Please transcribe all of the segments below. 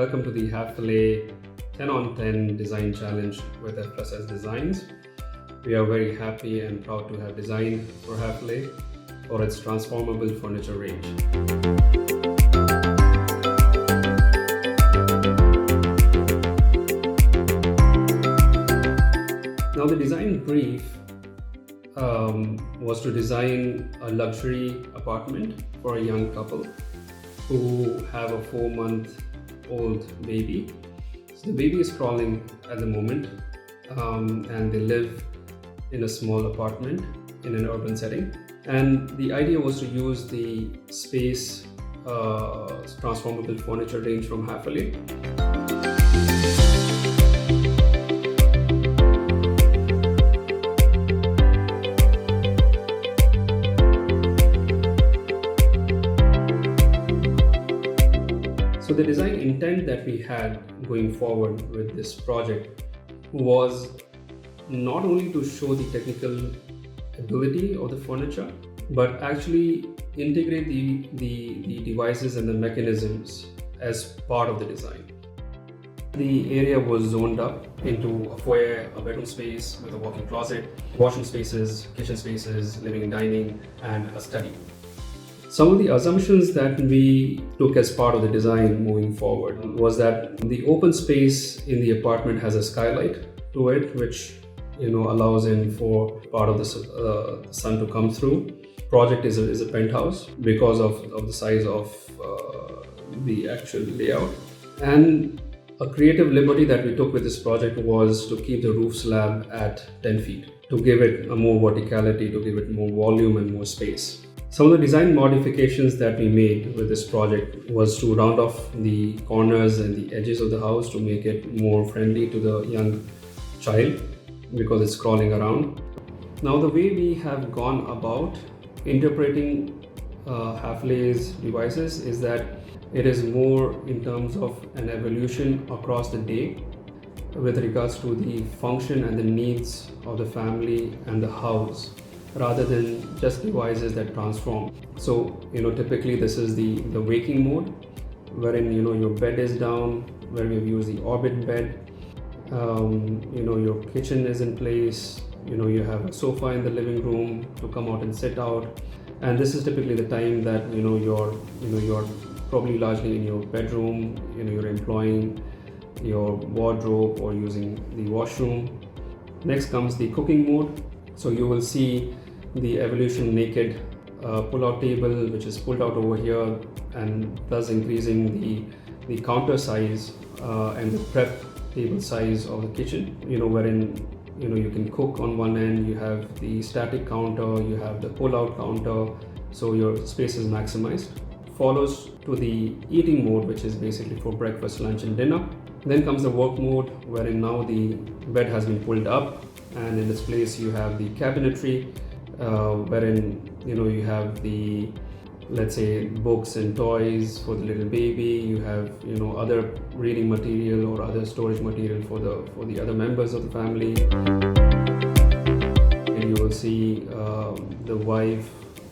welcome to the Hafele 10 on 10 Design Challenge with F+S Designs. We are very happy and proud to have designed for Hafele for its transformable furniture range. Now the design brief was to design a luxury apartment for a young couple who have a 4-month-old baby. So the baby is crawling at the moment, and they live in a small apartment in an urban setting. And the idea was to use the space transformable furniture range from Hafele. So the design intent that we had going forward with this project was not only to show the technical ability of the furniture, but actually integrate the devices and the mechanisms as part of the design. The area was zoned up into a foyer, a bedroom space with a walk-in closet, washroom spaces, kitchen spaces, living and dining, and a study. Some of the assumptions that we took as part of the design moving forward was that the open space in the apartment has a skylight to it, which allows in for part of the sun to come through. Project is a penthouse because of the size of the actual layout. And a creative liberty that we took with this project was to keep the roof slab at 10 feet, to give it a more verticality, to give it more volume and more space. Some of the design modifications that we made with this project was to round off the corners and the edges of the house to make it more friendly to the young child because it's crawling around. Now, the way we have gone about interpreting Hafele's devices is that it is more in terms of an evolution across the day with regards to the function and the needs of the family and the house, rather than just devices that transform. So, typically this is the waking mode, wherein, your bed is down, where we've used the orbit bed. Your kitchen is in place, you have a sofa in the living room to come out and sit out. And this is typically the time that, you're probably largely in your bedroom, you're employing your wardrobe or using the washroom. Next comes the cooking mode. So you will see the evolution naked pull-out table, which is pulled out over here, and thus increasing the counter size and the prep table size of the kitchen, wherein you can cook on one end, you have the static counter, you have the pull-out counter, so your space is maximized. Follows to the eating mode, which is basically for breakfast, lunch and dinner. Then comes the work mode, wherein now the bed has been pulled up, and in this place you have the cabinetry, wherein you have the, let's say, books and toys for the little baby. You have other reading material or other storage material for the other members of the family. And you will see the wife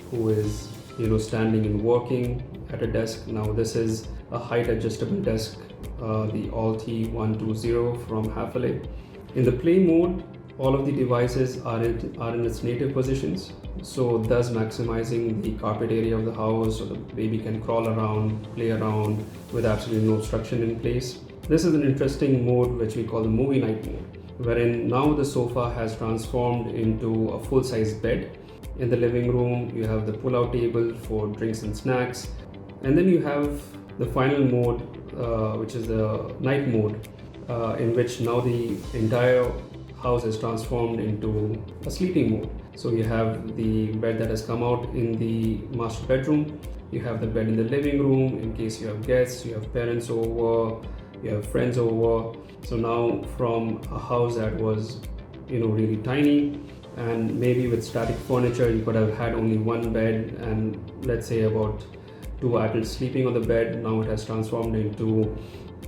who is standing and working at a desk. Now this is a height adjustable desk, the Alti 120 from Hafele. In the play mode, all of the devices are in its native positions, so thus maximizing the carpet area of the house, so the baby can crawl around, play around with absolutely no obstruction in place. This is an interesting mode which we call the movie night mode, wherein now the sofa has transformed into a full-size bed. In the living room, you have the pull-out table for drinks and snacks, and then you have the final mode, which is the night mode, in which now the entire house is transformed into a sleeping mode. So you have the bed that has come out in the master bedroom, you have the bed in the living room in case you have guests, you have parents over, you have friends over. So now from a house that was really tiny and maybe with static furniture, you could have had only one bed and let's say about 2 adults sleeping on the bed. Now it has transformed into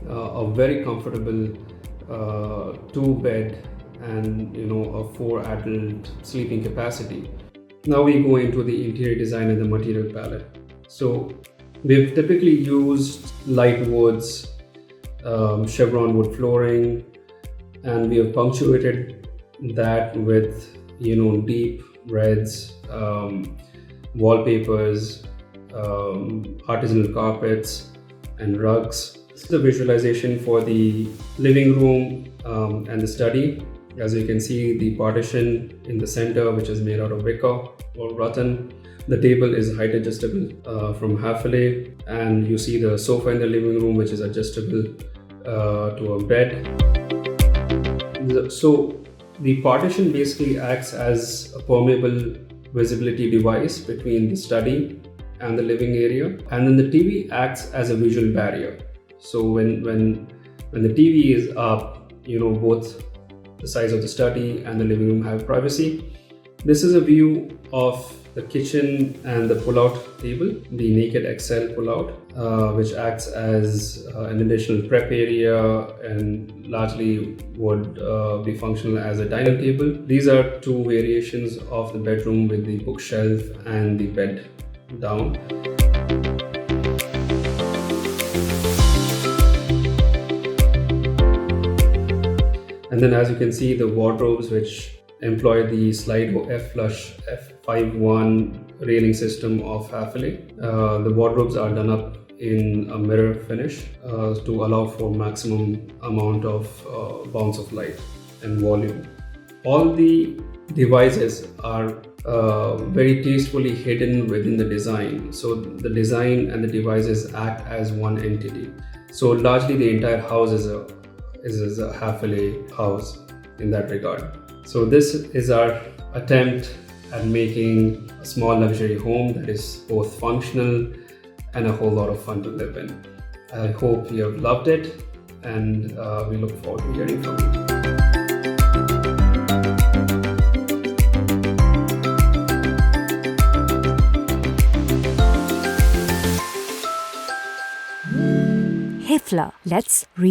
a very comfortable 2-bed and a 4 adult sleeping capacity. Now we go into the interior design and the material palette. So we've typically used light woods, chevron wood flooring, and we have punctuated that with deep reds, wallpapers, artisanal carpets, and rugs. This is the visualization for the living room and the study. As you can see, the partition in the center, which is made out of wicker or rattan. The table is height adjustable from Hafele, and you see the sofa in the living room, which is adjustable to a bed. So the partition basically acts as a permeable visibility device between the study and the living area, and then the TV acts as a visual barrier. So when the TV is up, both the sides of the study and the living room have privacy. This is a view of the kitchen and the pull-out table, the Naked XL pull-out, which acts as an additional prep area and largely would be functional as a dining table. These are two variations of the bedroom with the bookshelf and the bed down. And then, as you can see, the wardrobes, which employ the Slido F+S railing system of Hafele. The wardrobes are done up in a mirror finish to allow for maximum amount of bounce of light and volume. All the devices are very tastefully hidden within the design. So the design and the devices act as one entity. So largely the entire house is a Hafele house in that regard. So this is our attempt at making a small luxury home that is both functional and a whole lot of fun to live in. I hope you have loved it, and we look forward to hearing from you. Hafele, let's read.